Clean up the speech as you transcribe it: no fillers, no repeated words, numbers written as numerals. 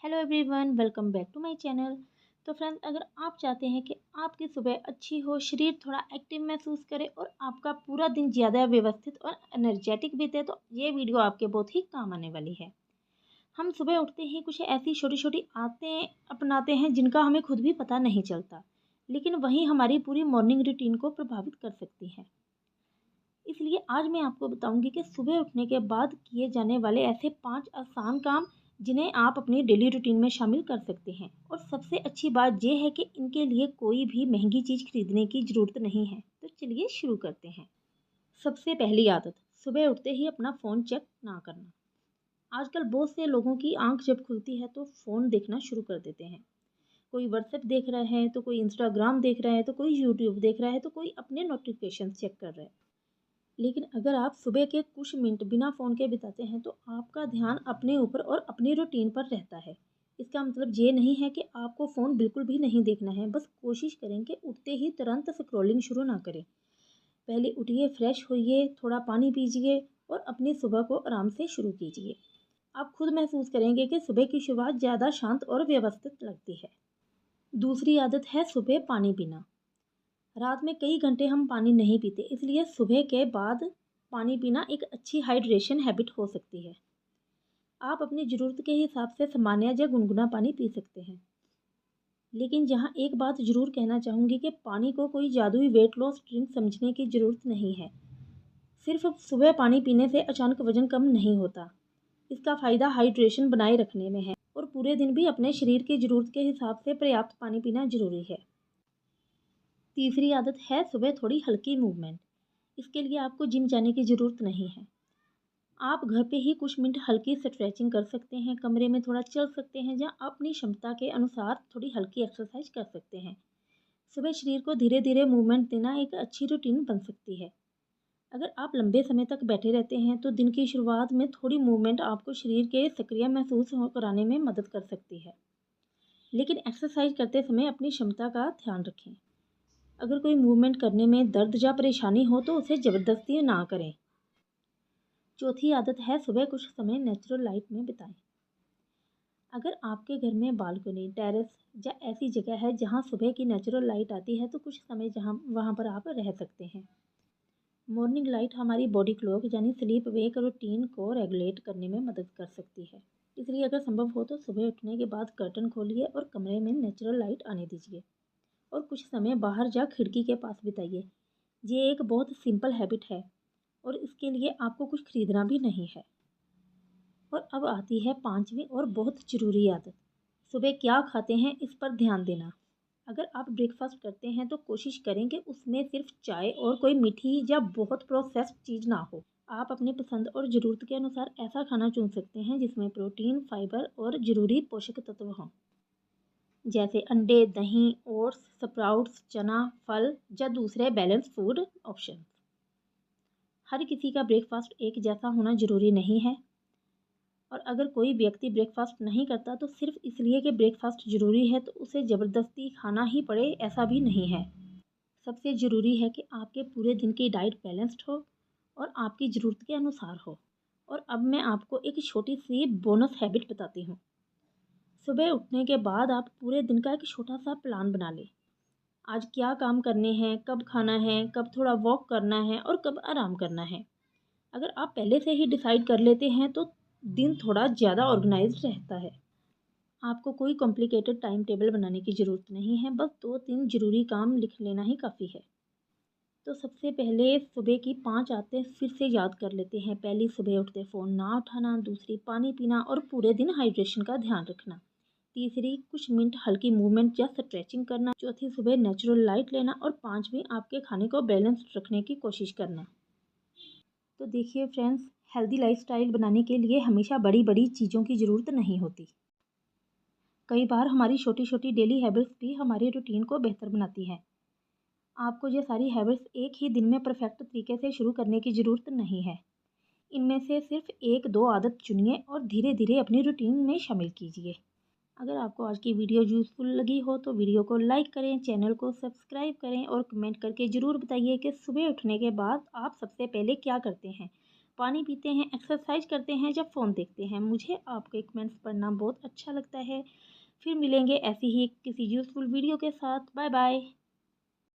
Hello everyone, welcome back to my channel. तो friends, अगर आप चाहते हैं कि आपकी सुबह अच्छी हो, शरीर थोड़ा एक्टिव महसूस करे और आपका पूरा दिन ज़्यादा व्यवस्थित और एनर्जेटिक बीते, तो ये वीडियो आपके बहुत ही काम आने वाली है। हम सुबह उठते ही कुछ ऐसी छोटी छोटी आदतें अपनाते हैं जिनका हमें खुद भी पता नहीं चलता, लेकिन वही हमारी पूरी मॉर्निंग रूटीन को प्रभावित कर सकती हैं। इसलिए आज मैं आपको बताऊंगी कि सुबह उठने के बाद किए जाने वाले ऐसे 5 आसान काम जिन्हें आप अपनी डेली रूटीन में शामिल कर सकते हैं। और सबसे अच्छी बात यह है कि इनके लिए कोई भी महंगी चीज़ खरीदने की ज़रूरत नहीं है। तो चलिए शुरू करते हैं। सबसे पहली आदत, सुबह उठते ही अपना फ़ोन चेक ना करना। आजकल बहुत से लोगों की आंख जब खुलती है तो फ़ोन देखना शुरू कर देते हैं। कोई व्हाट्सएप देख रहा है, तो कोई इंस्टाग्राम देख रहा है, तो कोई यूट्यूब देख रहा है, तो कोई अपने नोटिफिकेशन चेक कर रहा है। लेकिन अगर आप सुबह के कुछ मिनट बिना फ़ोन के बिताते हैं तो आपका ध्यान अपने ऊपर और अपनी रूटीन पर रहता है। इसका मतलब ये नहीं है कि आपको फ़ोन बिल्कुल भी नहीं देखना है, बस कोशिश करें कि उठते ही तुरंत स्क्रॉलिंग शुरू ना करें। पहले उठिए, फ्रेश होइए, थोड़ा पानी पीजिए और अपनी सुबह को आराम से शुरू कीजिए। आप खुद महसूस करेंगे कि सुबह की शुरुआत ज़्यादा शांत और व्यवस्थित लगती है। दूसरी आदत है सुबह पानी पीना। रात में कई घंटे हम पानी नहीं पीते, इसलिए सुबह के बाद पानी पीना एक अच्छी हाइड्रेशन हैबिट हो सकती है। आप अपनी ज़रूरत के हिसाब से सामान्य या गुनगुना पानी पी सकते हैं। लेकिन जहाँ एक बात ज़रूर कहना चाहूँगी कि पानी को कोई जादुई वेट लॉस ड्रिंक समझने की ज़रूरत नहीं है। सिर्फ सुबह पानी पीने से अचानक वज़न कम नहीं होता। इसका फ़ायदा हाइड्रेशन बनाए रखने में है और पूरे दिन भी अपने शरीर की ज़रूरत के हिसाब से पर्याप्त पानी पीना ज़रूरी है। तीसरी आदत है सुबह थोड़ी हल्की मूवमेंट। इसके लिए आपको जिम जाने की ज़रूरत नहीं है। आप घर पे ही कुछ मिनट हल्की स्ट्रेचिंग कर सकते हैं, कमरे में थोड़ा चल सकते हैं या अपनी क्षमता के अनुसार थोड़ी हल्की एक्सरसाइज कर सकते हैं। सुबह शरीर को धीरे धीरे मूवमेंट देना एक अच्छी रूटीन बन सकती है। अगर आप लंबे समय तक बैठे रहते हैं तो दिन की शुरुआत में थोड़ी मूवमेंट आपको शरीर के सक्रिय महसूस कराने में मदद कर सकती है। लेकिन एक्सरसाइज करते समय अपनी क्षमता का ध्यान रखें। अगर कोई मूवमेंट करने में दर्द या परेशानी हो तो उसे ज़बरदस्ती ना करें। चौथी आदत है सुबह कुछ समय नेचुरल लाइट में बिताएं। अगर आपके घर में बालकनी, टेरेस या ऐसी जगह है जहां सुबह की नेचुरल लाइट आती है तो कुछ समय जहां वहां पर आप रह सकते हैं। मॉर्निंग लाइट हमारी बॉडी क्लॉक यानी स्लीप वेक रूटीन को रेगुलेट करने में मदद कर सकती है। इसलिए अगर संभव हो तो सुबह उठने के बाद कर्टन खोलिए और कमरे में नेचुरल लाइट आने दीजिए और कुछ समय बाहर जा खिड़की के पास बिताइए। ये एक बहुत सिंपल हैबिट है और इसके लिए आपको कुछ खरीदना भी नहीं है। और अब आती है पांचवी और बहुत ज़रूरी आदत, सुबह क्या खाते हैं इस पर ध्यान देना। अगर आप ब्रेकफास्ट करते हैं तो कोशिश करें कि उसमें सिर्फ चाय और कोई मीठी या बहुत प्रोसेस्ड चीज़ ना हो। आप अपनी पसंद और ज़रूरत के अनुसार ऐसा खाना चुन सकते हैं जिसमें प्रोटीन, फाइबर और ज़रूरी पोषक तत्व हों, जैसे अंडे, दही, ओट्स, स्प्राउट्स, चना, फल या दूसरे बैलेंस फूड ऑप्शन। हर किसी का ब्रेकफास्ट एक जैसा होना ज़रूरी नहीं है और अगर कोई व्यक्ति ब्रेकफास्ट नहीं करता तो सिर्फ इसलिए कि ब्रेकफास्ट ज़रूरी है तो उसे ज़बरदस्ती खाना ही पड़े, ऐसा भी नहीं है। सबसे ज़रूरी है कि आपके पूरे दिन की डाइट बैलेंस्ड हो और आपकी ज़रूरत के अनुसार हो। और अब मैं आपको एक छोटी सी बोनस हैबिट बताती हूँ। सुबह उठने के बाद आप पूरे दिन का एक छोटा सा प्लान बना लें। आज क्या काम करने हैं, कब खाना है, कब थोड़ा वॉक करना है और कब आराम करना है। अगर आप पहले से ही डिसाइड कर लेते हैं तो दिन थोड़ा ज़्यादा ऑर्गेनाइज्ड रहता है। आपको कोई कॉम्प्लिकेटेड टाइम टेबल बनाने की ज़रूरत नहीं है, बस 2-3 ज़रूरी काम लिख लेना ही काफ़ी है। तो सबसे पहले सुबह की 5 आदतें फिर से याद कर लेते हैं। पहली, सुबह उठते फ़ोन ना उठाना। दूसरी, पानी पीना और पूरे दिन हाइड्रेशन का ध्यान रखना। तीसरी, कुछ मिनट हल्की मूवमेंट या स्ट्रेचिंग करना। चौथी, सुबह नेचुरल लाइट लेना और पाँचवीं, आपके खाने को बैलेंस्ड रखने की कोशिश करना। तो देखिए फ्रेंड्स, हेल्दी लाइफस्टाइल बनाने के लिए हमेशा बड़ी बड़ी चीज़ों की ज़रूरत नहीं होती। कई बार हमारी छोटी छोटी डेली हैबिट्स भी हमारी रूटीन को बेहतर बनाती हैं। आपको ये सारी हैबिट्स एक ही दिन में परफेक्ट तरीके से शुरू करने की ज़रूरत नहीं है। इनमें से सिर्फ एक दो आदत चुनिए और धीरे धीरे अपनी रूटीन में शामिल कीजिए। अगर आपको आज की वीडियो यूज़फुल लगी हो तो वीडियो को लाइक करें, चैनल को सब्सक्राइब करें और कमेंट करके ज़रूर बताइए कि सुबह उठने के बाद आप सबसे पहले क्या करते हैं। पानी पीते हैं, एक्सरसाइज करते हैं, जब फ़ोन देखते हैं। मुझे आपके कमेंट्स पढ़ना बहुत अच्छा लगता है। फिर मिलेंगे ऐसी ही किसी यूज़फुल वीडियो के साथ। Bye bye.